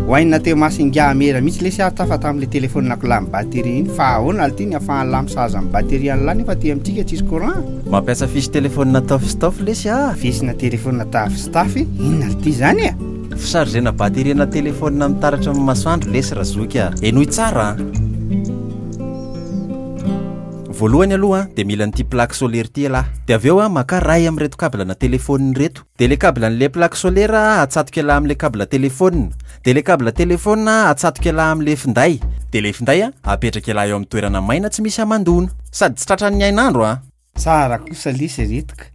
hoaina teo masinga mera mihitsy le sy atafa tamin'le telefonina lamy batterie iny fa ahoana aly ty ny afahany lamisaza amin'ny batterie an'la nefa ty amintsika tsisy courant. Mampiasa fisy telefonina tafistafy lesy fisina telefonina tafistafy inona ly ty zany a? Fisargena batteriena telefonina mitaratra amin'ny masoandro lesy razoky enoy tsara. Voalohany aloha dia mila an'ity plaque solaire ty alahy. Dia avy eo maka ray amin'reto kablana telefoniny reto. Dia le kablan'le plaque solaire atsatoka alahy amin'le kabla telefonina. Dia le kabla telefonina atsatoka alahy amin'le finday. Dia le finday apetraka alahy eo amin'ny toerana maina tsy misy amandona. Sady tsy tratran'ny ainandro Tsara kosa lisy retoka.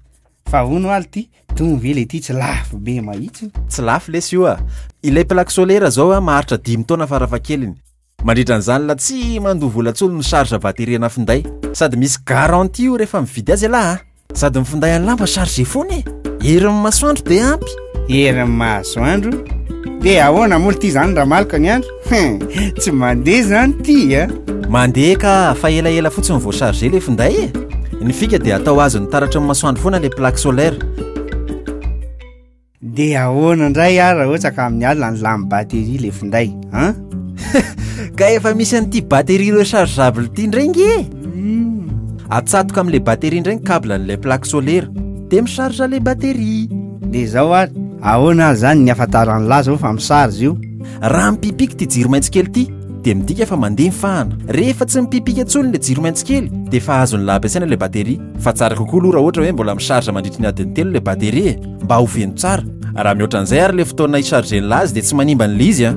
Fa hono aly ty tonga le ty tsy lafo be mahitsy. Tsy lafo lesy io ilay plaque solaire zao maharitra 5 taona farafahakeliny. Mandritra an'izany la tsy mandoa vola-tsolo ny charge batteriena finday. Sady misy garantie io rehefa mividy azy alahy Sady ny finday an'la mba charge foana herin'ny masoandro dia ampy. Herin'ny masoandro? Dia ahoana moa ty zany raha malaka ny andro? Tsy mandeha zany ty Mandeha ka fa elaela fotsiny vao charge le finday Ny fika dia atao azy ny taratra amin'ny masoandro foana le plaque solaire. Dia ahoana indray raha ohatra ka amin'ny alina ny lamy batterie le finday Ka efa misy an'ity batterie rechargeable ty ndrengy Atsatoka amin'le batterie ndray ny câble an'le plaque solaire dia micharge le batterie. Dia zao ahoana zany ny afantaran'ny lahy zao fa micharge io? Raha mipipika ty jiro maitso kely ty dia midika fa mandeha mifahana. Rehefa tsy mipipika intsony le jiro maitso kely dia fa azon'ny lahy ampiasaina le batterie. Fa tsara kokoa aloha raha ohatra hoe mbola micharge mandritra ny adiny telo le batterie mba ho veno tsara. Raha mihoatra an'izay ary le fotoana ichargen'ny lahy azy dia tsy manimba ny izy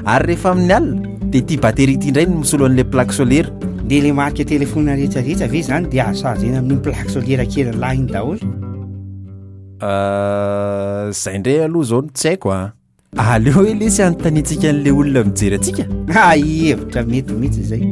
Ary rehefa amin'ny alina dia ty batterie ty indray no misolo an'le plaque solaire. Dia le marika telefona rehetrarehetra ve zany dia achargena amin'ny plaque solaire kely lahy iny daholo? Zay indray aloha zao no tsy haiko Aleo hoe lesy anontaniantsika an'le olona mijery antsika. Hevitra mety mihitsy zay.